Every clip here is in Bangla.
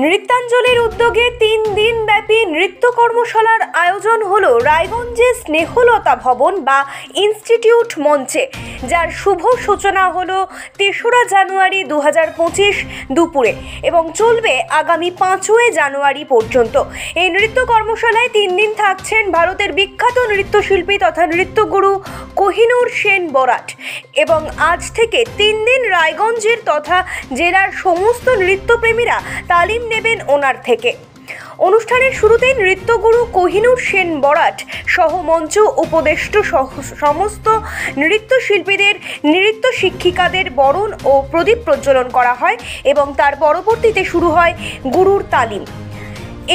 নৃত্যাঞ্জলির উদ্যোগে ৩ দিন ব্যাপী নৃত্য কর্মশালার আয়োজন হলো রায়গঞ্জে স্নেহলতা ভবন বা ইনস্টিটিউট মঞ্চে, যার শুভ সূচনা হলো ৩রা জানুয়ারি ২০২৫ দুপুরে এবং চলবে আগামী ৫ই জানুয়ারি পর্যন্ত। এই নৃত্য কর্মশালায় ৩ দিন থাকছেন ভারতের বিখ্যাত নৃত্যশিল্পী তথা নৃত্যগুরু কোহিনূর সেন বরাট এবং আজ থেকে ৩ দিন রায়গঞ্জের তথা জেলার সমস্ত নৃত্যপ্রেমীরা তালিম নেবেন ওনার থেকে। অনুষ্ঠানের শুরুতেই নৃত্যগুরু কোহিনূর সেন বরাট সহ মঞ্চ উপদেষ্ট সমস্ত নৃত্যশিল্পীদের নৃত্য শিক্ষিকাদের বরণ ও প্রদীপ প্রজ্বলন করা হয় এবং তার পরবর্তীতে শুরু হয় গুরুর তালিম।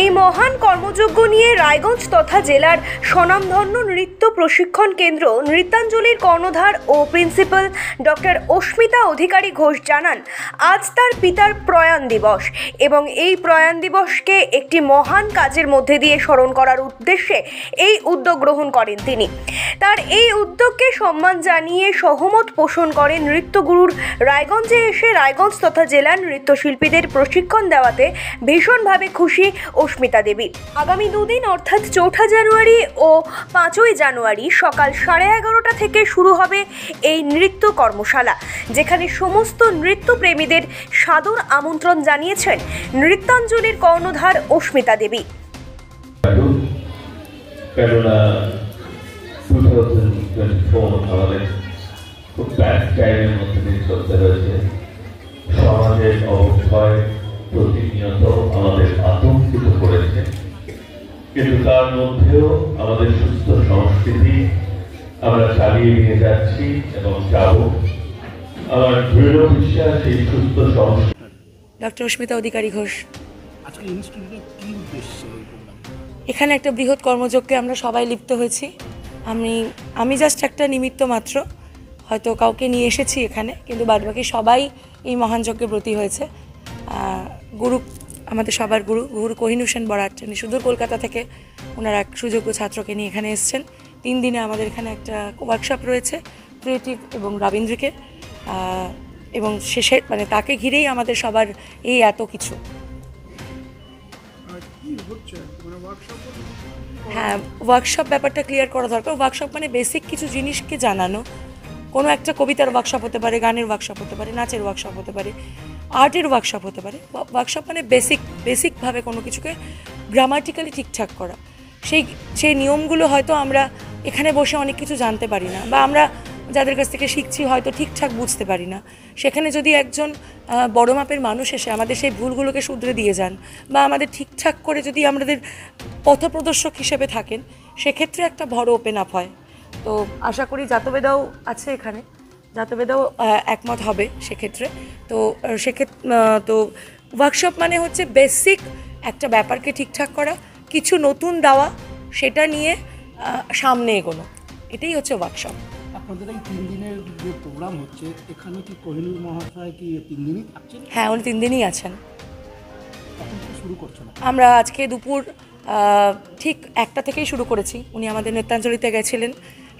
এই মহান কর্মযজ্ঞ নিয়ে রায়গঞ্জ তথা জেলার স্বনামধন্য নৃত্য প্রশিক্ষণ কেন্দ্র নৃত্যাঞ্জলির কর্ণধার ও প্রিন্সিপাল ডক্টর অস্মিতা অধিকারী ঘোষ জানান, আজ তার পিতার প্রয়াণ দিবস এবং এই প্রয়াণ দিবসকে একটি মহান কাজের মধ্যে দিয়ে স্মরণ করার উদ্দেশ্যে এই উদ্যোগ গ্রহণ করেন তিনি। তার এই উদ্যোগকে সম্মান জানিয়ে সহমত পোষণ করেন নৃত্যগুরুর রায়গঞ্জে এসে রায়গঞ্জ তথা জেলার নৃত্যশিল্পীদের প্রশিক্ষণ দেওয়াতে ভীষণভাবে খুশি অস্মিতা দেবী। আগামী দুদিন অর্থাৎ ৪ঠা জানুয়ারি ও ৫ই জানুয়ারি সকাল 11:30 থেকে শুরু হবে এই নৃত্য কর্মশালা, যেখানে সমস্ত নৃত্যপ্রেমীদের সাদর আমন্ত্রণ জানিয়েছেন নৃত্যাঞ্জলির কর্ণধার অস্মিতা দেবী। সমাজের অবক্ষয় প্রতিনিয়ত আমাদের আতঙ্কিত করেছে, কিন্তু তার মধ্যেও আমাদের সুস্থ সংস্কৃতি আমরা চালিয়ে নিয়ে যাচ্ছি এবং যাব। আমার দৃঢ় বিশ্বাস এই সুস্থ সংস্কৃতি। ডক্টর অস্মিতা অধিকারী ঘোষ। এখানে একটা বৃহৎ কর্মযজ্ঞে আমরা সবাই লিপ্ত হয়েছি। আমি জাস্ট একটা নিমিত্ত মাত্র, হয়তো কাউকে নিয়ে এসেছি এখানে, কিন্তু বাদবাকি সবাই এই মহান যজ্ঞে ব্রতী হয়েছে। গুরু আমাদের সবার গুরু কোহিনূর সেন বরাট সুদূর কলকাতা থেকে ওনার এক সুযোগ্য ছাত্রকে নিয়ে এখানে এসছেন। ৩ দিনে আমাদের এখানে একটা ওয়ার্কশপ রয়েছে ক্রিয়েটিভ এবং রবীন্দ্রকে, এবং শেষে তাকে ঘিরেই আমাদের সবার এই এত কিছু। হ্যাঁ, ওয়ার্কশপ ব্যাপারটা ক্লিয়ার করা দরকার। ওয়ার্কশপ মানে বেসিক কিছু জিনিসকে জানানো। কোনো একটা কবিতার ওয়ার্কশপ হতে পারে, গানের ওয়ার্কশপ হতে পারে, নাচের ওয়ার্কশপ হতে পারে, আর্টের ওয়ার্কশপ হতে পারে। ওয়ার্কশপ মানে বেসিকভাবে কোনো কিছুকে গ্রামাটিক্যালি ঠিকঠাক করা। সেই নিয়মগুলো হয়তো আমরা এখানে বসে অনেক কিছু জানতে পারি না, বা আমরা যাদের কাছ থেকে শিখছি হয়তো ঠিকঠাক বুঝতে পারি না। সেখানে যদি একজন বড় মাপের মানুষ এসে আমাদের সেই ভুলগুলোকে শুধরে দিয়ে যান, বা আমাদের ঠিকঠাক করে যদি আমাদের পথপ্রদর্শক হিসেবে থাকেন, সেক্ষেত্রে একটা বড় ওপেন আপ হয়। তো আশা করি জাতবেদাও আছে এখানে, জাতবেদাও একমত হবে সেক্ষেত্রে। তো ওয়ার্কশপ মানে হচ্ছে বেসিক একটা ব্যাপারকে ঠিকঠাক করা, কিছু নতুন দেওয়া, সেটা নিয়ে সামনে এগোনো, এটাই হচ্ছে ওয়ার্কশপ। আপনাদের এই 3 দিনের যে প্রোগ্রাম হচ্ছে, এখানে কি কোহিনূর মহাশয় কি 3 দিনই থাকছেন? হ্যাঁ, উনি 3 দিনই আছেন। কখন থেকে শুরু করছেন? আমরা আজকে দুপুর ঠিক 1টা থেকেই শুরু করেছি। উনি আমাদের নৃত্যাঞ্জলিতে গেছিলেন,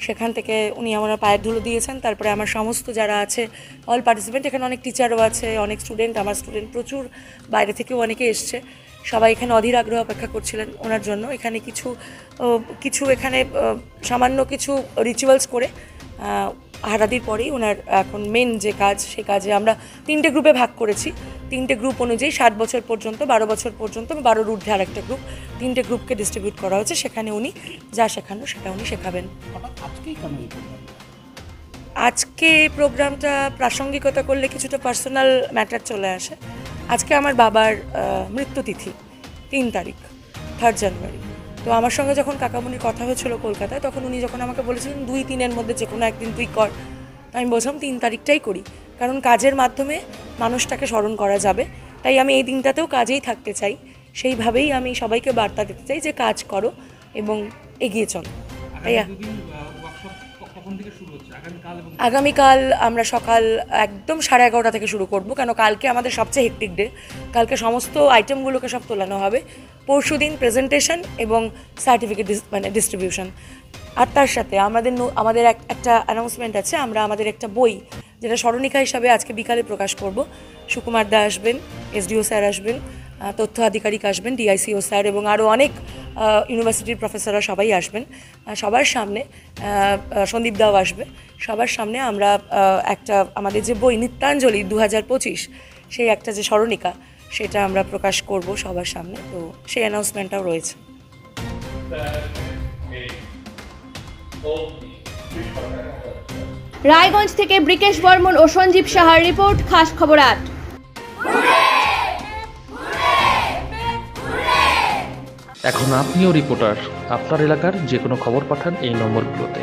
সেখান থেকে উনি আমার পায়ের ধুলো দিয়েছেন। তারপরে আমার সমস্ত যারা আছে অল পার্টিসিপেন্ট, এখানে অনেক টিচারও আছে, অনেক স্টুডেন্ট, আমার স্টুডেন্ট প্রচুর, বাইরে থেকেও অনেকে এসছে। সবাই এখানে অধীর আগ্রহ অপেক্ষা করছিলেন ওনার জন্য। এখানে কিছু এখানে সামান্য কিছু রিচুয়ালস করে আরাধির পরেই ওনার এখন মেন যে কাজ, সে কাজে আমরা 3টে গ্রুপে ভাগ করেছি। 3টে গ্রুপ অনুযায়ী 7 বছর পর্যন্ত, 12 বছর পর্যন্ত, 12-র ঊর্ধ্বে আরেকটা গ্রুপ, 3টে গ্রুপকে ডিস্ট্রিবিউট করা হয়েছে। সেখানে উনি যা শেখানো সেটা উনি শেখাবেন। আজকে প্রোগ্রামটা প্রাসঙ্গিকতা করলে কিছুটা পার্সোনাল ম্যাটার চলে আসে। আজকে আমার বাবার মৃত্যুতিথি 3 তারিখ, 3rd জানুয়ারি। তো আমার সঙ্গে যখন কাকামুনির কথা হয়েছিল কলকাতায়, তখন উনি যখন আমাকে বলেছিলেন 2-3-এর মধ্যে যে কোনো একদিন তুই কর, আমি বলছিলাম 3 তারিখটাই করি, কারণ কাজের মাধ্যমে মানুষটাকে স্মরণ করা যাবে। তাই আমি এই দিনটাতেও কাজেই থাকতে চাই। সেইভাবেই আমি সবাইকে বার্তা দিতে চাই যে কাজ করো এবং এগিয়ে চলো। আগামীকাল আমরা সকাল একদম 11:30 থেকে শুরু করব, কেন কালকে আমাদের সবচেয়ে হেক্টিক ডে। কালকে সমস্ত আইটেমগুলোকে সব তোলানো হবে। পরশুদিন প্রেজেন্টেশন এবং সার্টিফিকেট ডিস্ট্রিবিউশন। আর তার সাথে আমাদের একটা অ্যানাউন্সমেন্ট আছে। আমরা আমাদের একটা বই, যেটা স্মরণিকা হিসাবে আজকে বিকালে প্রকাশ করব। সুকুমার দা আসবেন, এসডিও স্যার আসবেন, তথ্য আধিকারিক আসবেন, ডিআইসিও স্যার এবং আরও অনেক ইউনিভার্সিটির প্রফেসররা সবাই আসবেন। সবার সামনে সন্দীপ দাও আসবে। সবার সামনে আমরা একটা আমাদের যে বই নিত্যাঞ্জলি 2025 সেই একটা যে স্মরণিকা সেটা আমরা প্রকাশ করব সবার সামনে। তো সেই অ্যানাউন্সমেন্টটাও রয়েছে। রায়গঞ্জ থেকে ব্রিকেশ বর্মন ও সঞ্জীব সাহার রিপোর্ট, খাস খবর 8। এখন আপনিও রিপোর্টার, আপনার এলাকার যে কোনো খবর পাঠান এই নম্বরগুলোতে।